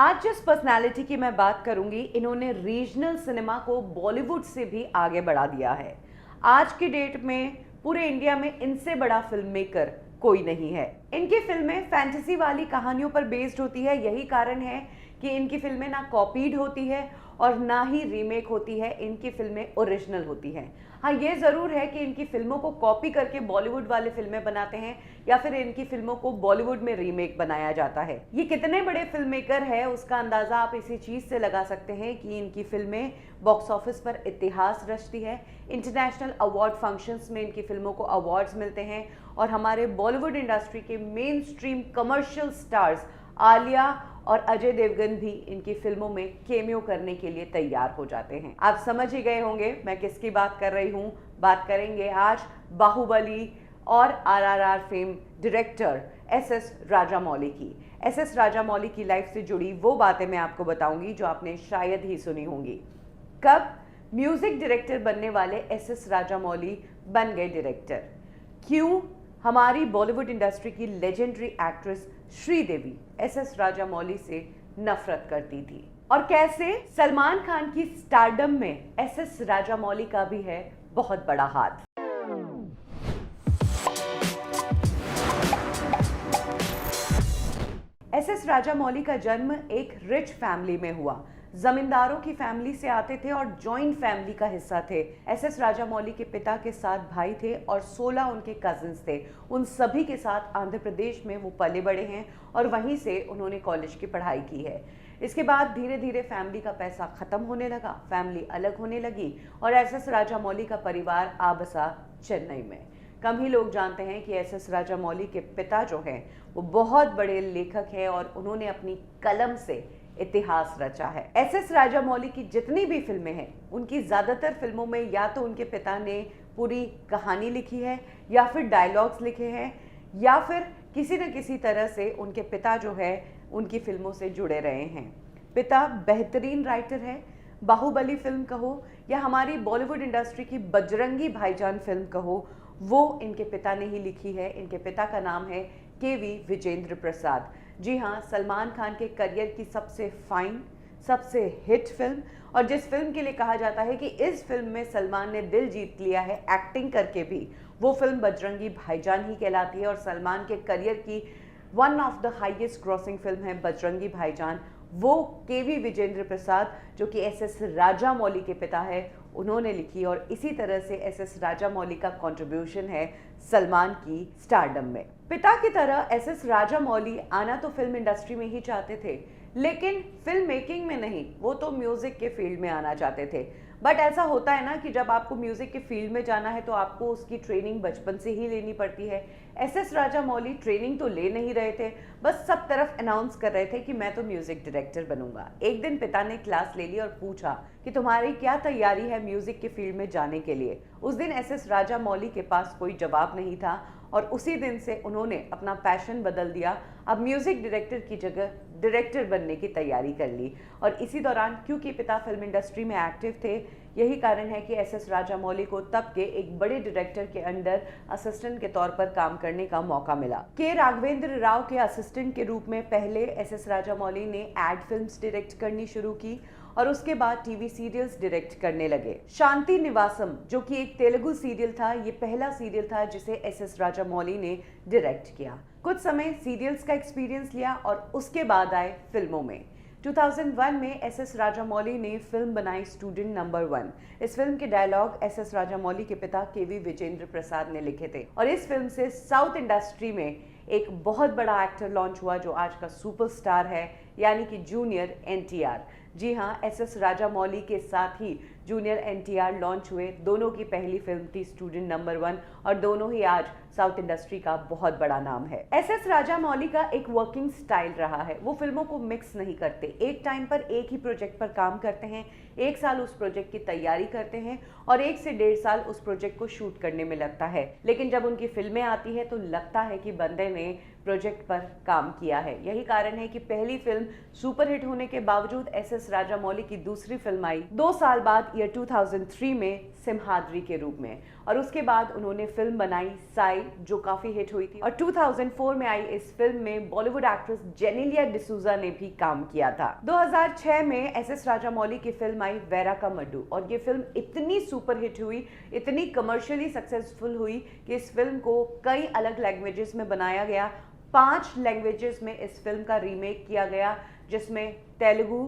आज जिस पर्सनालिटी की मैं बात करूंगी, इन्होंने रीजनल सिनेमा को बॉलीवुड से भी आगे बढ़ा दिया है। आज की डेट में पूरे इंडिया में इनसे बड़ा फिल्म मेकर कोई नहीं है। इनकी फिल्में फैंटेसी वाली कहानियों पर बेस्ड होती है। यही कारण है कि इनकी फिल्में ना कॉपीड होती है और ना ही रीमेक होती है। इनकी फिल्में ओरिजिनल होती हैं। हाँ, ये ज़रूर है कि इनकी फिल्मों को कॉपी करके बॉलीवुड वाले फिल्में बनाते हैं या फिर इनकी फिल्मों को बॉलीवुड में रीमेक बनाया जाता है। ये कितने बड़े फिल्म मेकर है उसका अंदाज़ा आप इसी चीज़ से लगा सकते हैं कि इनकी फिल्में बॉक्स ऑफिस पर इतिहास रचती है। इंटरनेशनल अवार्ड फंक्शंस में इनकी फिल्मों को अवार्ड्स मिलते हैं और हमारे बॉलीवुड इंडस्ट्री के main stream commercial stars Alia और अजय देवगन भी इनकी फिल्मों में केमियो करने के लिए तैयार हो जाते हैं। आप समझ ही गए होंगे मैं किसकी बात कर रही हूँ। बात करेंगे आज बाहुबली और RRR fame director S Rajamouli की। एस राजामौली की लाइफ से जुड़ी वो बातें मैं आपको बताऊंगी जो आपने शायद ही सुनी होंगी। कब म्यूजिक डायरेक्टर बनने वाले एस राजामौली बन गए डायरेक्टर, क्यों हमारी बॉलीवुड इंडस्ट्री की legendary actress Sridevi S Rajamouli से नफरत करती थी, और कैसे सलमान खान की स्टारडम में एस राजामौली का भी है बहुत बड़ा हाथ। एस राजामौली का जन्म एक रिच फैमिली में हुआ। जमींदारों की फैमिली से आते थे और जॉइंट फैमिली का हिस्सा थे। एस राजामौली के पिता के 7 भाई थे और 16 उनके कजिन्स थे। उन सभी के साथ आंध्र प्रदेश में वो पले बड़े हैं और वहीं से उन्होंने कॉलेज की पढ़ाई की है। इसके बाद धीरे धीरे फैमिली का पैसा खत्म होने लगा, फैमिली अलग होने लगी और एस राजामौली का परिवार आ बसा चेन्नई में। कम ही लोग जानते हैं कि एस राजामौली के पिता जो हैं वो बहुत बड़े लेखक हैं और उन्होंने अपनी कलम से इतिहास रचा है। एस राजामौली की जितनी भी फिल्में हैं उनकी ज़्यादातर फिल्मों में या तो उनके पिता ने पूरी कहानी लिखी है या फिर डायलॉग्स लिखे हैं या फिर किसी न किसी तरह से उनके पिता जो है उनकी फिल्मों से जुड़े रहे हैं। पिता बेहतरीन राइटर है। बाहुबली फिल्म कहो या हमारी बॉलीवुड इंडस्ट्री की बजरंगी भाईजान फिल्म कहो, वो इनके पिता ने ही लिखी है। इनके पिता का नाम है के.वी. विजेंद्र प्रसाद। जी हाँ, सलमान खान के करियर की सबसे फाइन, सबसे हिट फिल्म, और जिस फिल्म के लिए कहा जाता है कि इस फिल्म में सलमान ने दिल जीत लिया है एक्टिंग करके भी, वो फिल्म बजरंगी भाईजान ही कहलाती है। और सलमान के करियर की one of the highest crossing film है बजरंगी भाईजान। वो के.वी. विजेंद्र प्रसाद जो कि एस राजामौली के पिता है उन्होंने लिखी, और इसी तरह से एस राजामौली का कंट्रीब्यूशन है सलमान की स्टारडम में। पिता की तरह एस राजामौली आना तो फिल्म इंडस्ट्री में ही चाहते थे, लेकिन फिल्म मेकिंग में नहीं, वो तो म्यूजिक के फील्ड में आना चाहते थे। बट ऐसा होता है ना कि जब आपको म्यूजिक के फील्ड में जाना है तो आपको उसकी ट्रेनिंग बचपन से ही लेनी पड़ती है। एस राजामौली ट्रेनिंग तो ले नहीं रहे थे, बस सब तरफ अनाउंस कर रहे थे कि मैं तो म्यूजिक डायरेक्टर बनूंगा। एक दिन पिता ने क्लास ले ली और पूछा कि तुम्हारी क्या तैयारी है म्यूजिक के फील्ड में जाने के लिए। उस दिन एस राजामौली के पास कोई जवाब नहीं था और उसी दिन से उन्होंने अपना पैशन बदल दिया। अब म्यूजिक डायरेक्टर की जगह डायरेक्टर बनने की तैयारी कर ली। और इसी दौरान क्योंकि पिता फिल्म इंडस्ट्री में एक्टिव थे, यही कारण है कि एस राजामौली को तब के एक बड़े डायरेक्टर के अंडर असिस्टेंट के तौर पर काम करने का मौका मिला। के राघवेंद्र राव के असिस्टेंट के रूप में पहले एस राजामौली ने एड फिल्म्स डायरेक्ट करनी शुरू की और उसके बाद टीवी सीरियल्स डायरेक्ट करने लगे। शांति निवासम जो कि एक तेलुगु सीरियल था, ये पहला सीरियल था जिसे एस राजामौली ने डायरेक्ट किया। कुछ समय सीरियल्स का एक्सपीरियंस लिया और उसके बाद आए फिल्मों में। 2001 में एस राजामौली ने फिल्म बनाई स्टूडेंट नंबर 1। इस फिल्म के डायलॉग एस राजामौली के पिता के.वी. विजेंद्र प्रसाद ने लिखे थे और इस फिल्म से साउथ इंडस्ट्री में एक बहुत बड़ा एक्टर लॉन्च हुआ जो आज का सुपरस्टार है, यानी कि जूनियर एनटीआर। जी हाँ, एस राजामौली के साथ ही जूनियर एनटीआर लॉन्च हुए। दोनों की पहली फिल्म थी स्टूडेंट नंबर 1 और दोनों ही आज साउथ इंडस्ट्री का बहुत बड़ा नाम है। एस राजामौली का एक वर्किंग स्टाइल रहा है, वो फिल्मों को मिक्स नहीं करते। एक टाइम पर एक ही प्रोजेक्ट पर काम करते हैं, 1 साल उस प्रोजेक्ट की तैयारी करते हैं और 1 से 1.5 साल उस प्रोजेक्ट को शूट करने में लगता है। लेकिन जब उनकी फिल्में आती है तो लगता है कि बंदे ने प्रोजेक्ट पर काम किया है। यही कारण है कि पहली फिल्म सुपरहिट होने के बावजूद एस राजामौली की दूसरी फिल्म आई 2 साल बाद ईयर 2003 में सिम्हाद्री के रूप में, और उसके बाद उन्होंने फिल्म बनाई साई, जो काफी हिट हुई थी। और 2004 में आई इस फिल्म में बॉलीवुड एक्ट्रेस जेनेलिया डिसूजा ने भी काम किया था। 2006 में एस.एस. राजामौली की फिल्म आई वेरा का मड्डू, और ये फिल्म इतनी सुपरहिट हुई, इतनी कमर्शियली सक्सेसफुल हुई कि इस फिल्म को कई अलग लैंग्वेजेस में बनाया गया। 5 लैंग्वेजेस में इस फिल्म का रीमेक किया गया, जिसमें तेलुगु,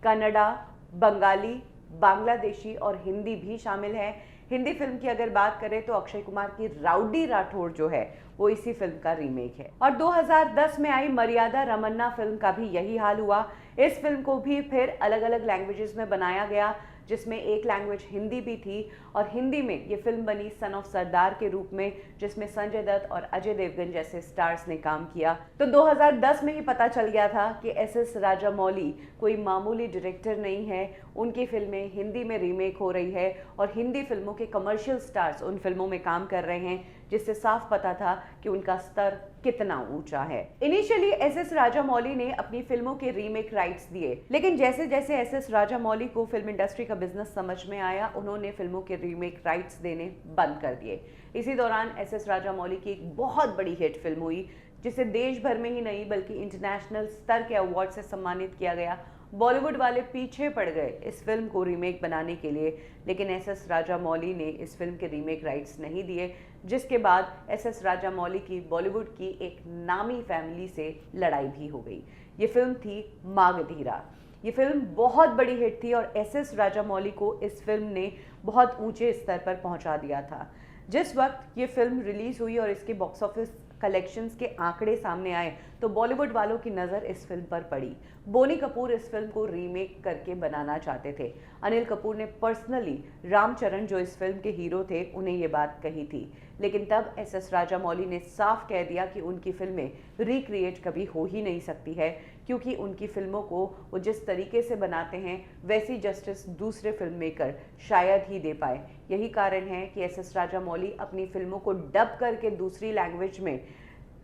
कन्नड़ा, बंगाली, बांग्लादेशी और हिंदी भी शामिल है। हिंदी फिल्म की अगर बात करें तो अक्षय कुमार की राउडी राठौड़ जो है वो इसी फिल्म का रीमेक है। और 2010 में आई मर्यादा रमन्ना फिल्म का भी यही हाल हुआ। इस फिल्म को भी फिर अलग अलग लैंग्वेजेस में बनाया गया, जिसमें एक लैंग्वेज हिंदी भी थी, और हिंदी में ये फिल्म बनी सन ऑफ सरदार के रूप में, जिसमें संजय दत्त और अजय देवगन जैसे स्टार्स ने काम किया। तो 2010 में ही पता चल गया था कि एस.एस. राजामौली कोई मामूली डायरेक्टर नहीं है। उनकी फिल्में हिंदी में रीमेक हो रही है और हिंदी फिल्मों के कमर्शियल स्टार्स उन फिल्मों में काम कर रहे हैं, जिससे साफ पता था कि उनका स्तर कितना ऊंचा है। Initially SS. राजामौली ने अपनी फिल्मों के रीमेक राइट्स दिए, लेकिन जैसे जैसे एस.एस. राजामौली को फिल्म इंडस्ट्री का बिजनेस समझ में आया, उन्होंने फिल्मों के रीमेक राइट्स देने बंद कर दिए। इसी दौरान एस.एस. राजामौली की एक बहुत बड़ी हिट फिल्म हुई, जिसे देश भर में ही नहीं बल्कि इंटरनेशनल स्तर के अवार्ड से सम्मानित किया गया। बॉलीवुड वाले पीछे पड़ गए इस फिल्म को रीमेक बनाने के लिए, लेकिन एस.एस. राजामौली ने इस फिल्म के रीमेक राइट्स नहीं दिए, जिसके बाद एस.एस. राजामौली की बॉलीवुड की एक नामी फैमिली से लड़ाई भी हो गई। ये फिल्म थी मागधीरा। ये फिल्म बहुत बड़ी हिट थी और एस.एस. राजामौली को इस फिल्म ने बहुत ऊंचे स्तर पर पहुंचा दिया था। जिस वक्त ये फिल्म रिलीज हुई और इसके बॉक्स ऑफिस कलेक्शंस के आंकड़े सामने आए, तो बॉलीवुड वालों की नज़र इस फिल्म पर पड़ी। बोनी कपूर इस फिल्म को रीमेक करके बनाना चाहते थे। अनिल कपूर ने पर्सनली रामचरण, जो इस फिल्म के हीरो थे, उन्हें ये बात कही थी। लेकिन तब एस.एस. राजामौली ने साफ कह दिया कि उनकी फिल्में रिक्रिएट कभी हो ही नहीं सकती है, क्योंकि उनकी फिल्मों को वो जिस तरीके से बनाते हैं वैसी जस्टिस दूसरे फिल्म मेकर शायद ही दे पाए। यही कारण है कि एस.एस. राजामौली अपनी फिल्मों को डब करके दूसरी लैंग्वेज में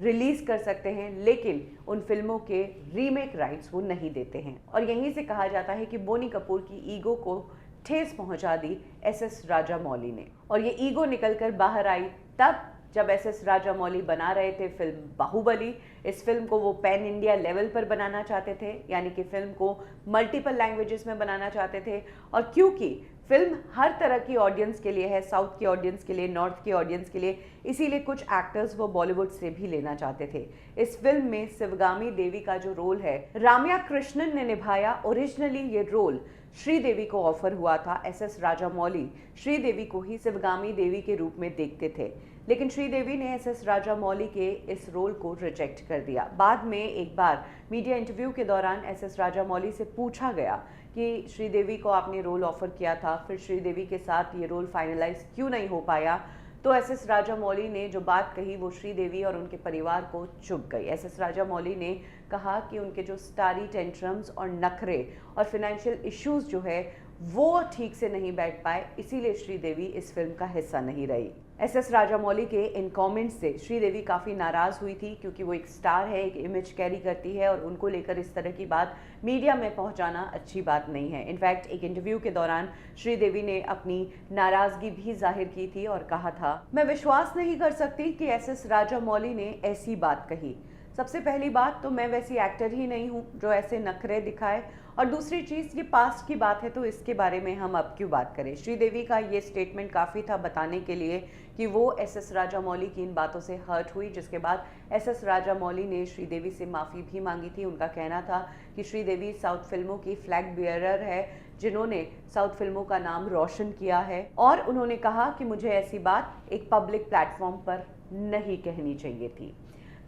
रिलीज कर सकते हैं, लेकिन उन फिल्मों के रीमेक राइट्स वो नहीं देते हैं। और यहीं से कहा जाता है कि बोनी कपूर की ईगो को ठेस पहुंचा दी एस.एस. राजामौली ने, और ये ईगो निकलकर बाहर आई तब जब एस.एस. राजामौली बना रहे थे फिल्म बाहुबली। इस फिल्म को वो पैन इंडिया लेवल पर बनाना चाहते थे, यानी कि फिल्म को मल्टीपल लैंग्वेजेस में बनाना चाहते थे। और क्योंकि फिल्म हर तरह की ऑडियंस के लिए है, साउथ की ऑडियंस के लिए, नॉर्थ की ऑडियंस के लिए, इसीलिए कुछ एक्टर्स वो बॉलीवुड से भी लेना चाहते थे। इस फिल्म में शिवगामी देवी का जो रोल है राम्या कृष्णन ने निभाया। ओरिजिनली ये रोल श्रीदेवी को ऑफर हुआ था। एस.एस. राजामौली श्रीदेवी को ही शिवगामी देवी के रूप में देखते थे, लेकिन श्रीदेवी ने एस.एस. राजामौली के इस रोल को रिजेक्ट कर दिया। बाद में एक बार मीडिया इंटरव्यू के दौरान एस.एस. राजामौली से पूछा गया कि श्रीदेवी को आपने रोल ऑफर किया था, फिर श्रीदेवी के साथ ये रोल फाइनलाइज क्यों नहीं हो पाया, तो एस.एस. राजामौली ने जो बात कही वो श्रीदेवी और उनके परिवार को चुभ गई। एस.एस. राजामौली ने कहा कि उनके जो स्टारी टेंट्रम्स और नखरे और फाइनेंशियल इश्यूज जो है वो ठीक से नहीं बैठ पाए, इसीलिए श्रीदेवी इस फिल्म का हिस्सा नहीं रही। एस.एस. राजामौली के इन कमेंट्स से श्रीदेवी काफ़ी नाराज़ हुई थी, क्योंकि वो एक स्टार है, एक इमेज कैरी करती है, और उनको लेकर इस तरह की बात मीडिया में पहुंचाना अच्छी बात नहीं है। इनफैक्ट एक इंटरव्यू के दौरान श्रीदेवी ने अपनी नाराज़गी भी जाहिर की थी और कहा था, मैं विश्वास नहीं कर सकती कि एस.एस. राजामौली ने ऐसी बात कही। सबसे पहली बात तो मैं वैसी एक्टर ही नहीं हूँ जो ऐसे नखरे दिखाए, और दूसरी चीज़ ये पास्ट की बात है तो इसके बारे में हम अब क्यों बात करें। श्रीदेवी का ये स्टेटमेंट काफ़ी था बताने के लिए कि वो एस.एस. राजामौली की इन बातों से हर्ट हुई, जिसके बाद एस.एस. राजामौली ने श्रीदेवी से माफ़ी भी मांगी थी। उनका कहना था कि श्रीदेवी साउथ फिल्मों की फ्लैग बियरर है, जिन्होंने साउथ फिल्मों का नाम रोशन किया है, और उन्होंने कहा कि मुझे ऐसी बात एक पब्लिक प्लेटफॉर्म पर नहीं कहनी चाहिए थी।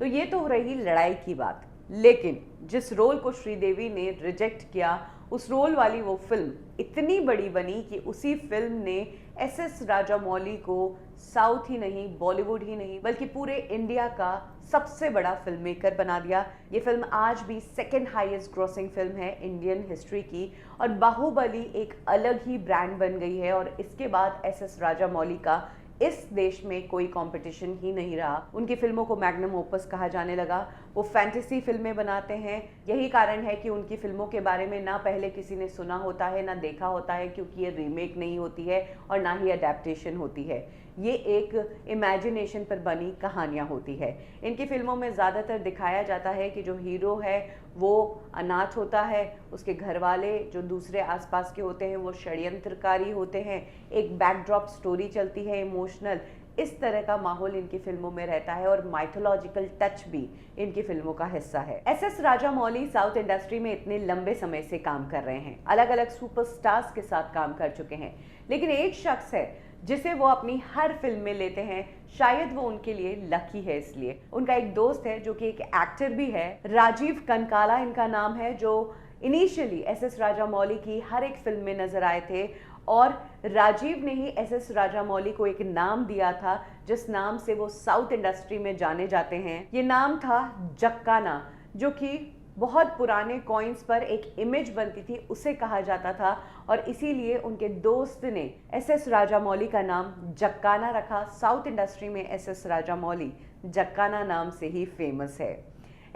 तो ये तो रही लड़ाई की बात, लेकिन जिस रोल को श्रीदेवी ने रिजेक्ट किया, उस रोल वाली वो फिल्म इतनी बड़ी बनी कि उसी फिल्म ने एस.एस. राजामौली को साउथ ही नहीं, बॉलीवुड ही नहीं, बल्कि पूरे इंडिया का सबसे बड़ा फिल्म मेकर बना दिया। ये फिल्म आज भी सेकेंड हाईएस्ट ग्रॉसिंग फिल्म है इंडियन हिस्ट्री की, और बाहुबली एक अलग ही ब्रांड बन गई है, और इसके बाद एस.एस. राजामौली का इस देश में कोई कंपटीशन ही नहीं रहा। उनकी फिल्मों को मैग्नम ओपस कहा जाने लगा। वो फैंटेसी फिल्में बनाते हैं। यही कारण है कि उनकी फिल्मों के बारे में ना पहले किसी ने सुना होता है ना देखा होता है, क्योंकि ये रीमेक नहीं होती है और ना ही अडेप्टेशन होती है। ये एक इमेजिनेशन पर बनी कहानियाँ होती है। इनकी फिल्मों में ज़्यादातर दिखाया जाता है कि जो हीरो है वो अनाथ होता है, उसके घर वाले जो दूसरे आसपास के होते हैं वो षड्यंत्रकारी होते हैं, एक बैकड्रॉप स्टोरी चलती है इमोशनल। इस तरह का माहौल इनकी फिल्मों में रहता है और माइथोलॉजिकल टच भी इनकी फिल्मों का हिस्सा है। एस राजामौली साउथ इंडस्ट्री में इतने लंबे समय से काम कर रहे हैं, अलग अलग सुपरस्टार्स के साथ काम कर चुके हैं, लेकिन एक शख्स है जिसे वो अपनी हर फिल्म में लेते हैं। शायद वो उनके लिए लकी है। इसलिए उनका एक दोस्त है जो कि एक एक्टर भी है, राजीव कनकाला इनका नाम है, जो इनिशियली एस राजामौली की हर एक फिल्म में नजर आए थे और राजीव ने ही एस राजामौली को एक नाम दिया था जिस नाम से वो साउथ इंडस्ट्री में जाने जाते हैं। ये नाम था जक्काना, जो कि बहुत पुराने कॉइन्स पर एक इमेज बनती थी, उसे कहा जाता था और इसीलिए उनके दोस्त ने एस राजामौली का नाम जक्काना रखा। साउथ इंडस्ट्री में एस राजामौली जक्काना नाम से ही फेमस है।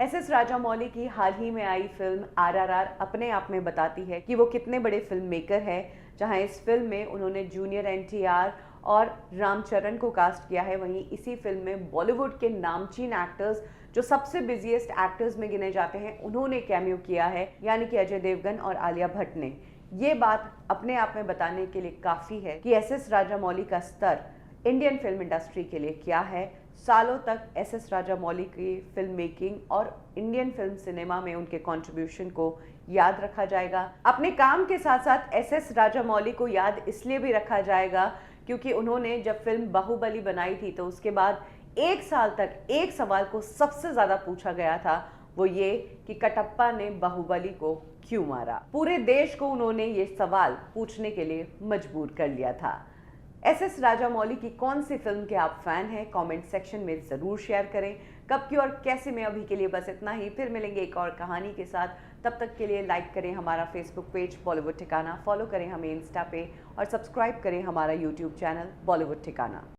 एस राजामौली की हाल ही में आई फिल्म RRR अपने आप में बताती है कि वो कितने बड़े फिल्म मेकर हैं, जहां इस फिल्म में उन्होंने जूनियर NTR और रामचरण को कास्ट किया है। वहीं इसी फिल्म में बॉलीवुड के नामचीन एक्टर्स जो सबसे बिजिएस्ट एक्टर्स में गिने जाते हैं उन्होंने कैमियो किया है, यानी कि अजय देवगन और आलिया भट्ट ने। ये बात अपने आप में बताने के लिए काफ़ी है कि एस राजामौली का स्तर इंडियन फिल्म इंडस्ट्री के लिए क्या है। सालों तक एस राजामौली की फिल्म मेकिंग और इंडियन फिल्म सिनेमा में उनके कंट्रीब्यूशन को याद रखा जाएगा। अपने काम के साथ साथ एस राजामौली को याद इसलिए भी रखा जाएगा क्योंकि उन्होंने जब फिल्म बाहुबली बनाई थी तो उसके बाद 1 साल तक एक सवाल को सबसे ज़्यादा पूछा गया था, वो ये कि कटप्पा ने बाहुबली को क्यों मारा। पूरे देश को उन्होंने ये सवाल पूछने के लिए मजबूर कर लिया था। एस राजामौली की कौन सी फिल्म के आप फैन हैं, कमेंट सेक्शन में ज़रूर शेयर करें। कब की और कैसे में अभी के लिए बस इतना ही, फिर मिलेंगे एक और कहानी के साथ। तब तक के लिए लाइक करें हमारा फेसबुक पेज बॉलीवुड ठिकाना, फॉलो करें हमें इंस्टा पे और सब्सक्राइब करें हमारा यूट्यूब चैनल बॉलीवुड ठिकाना।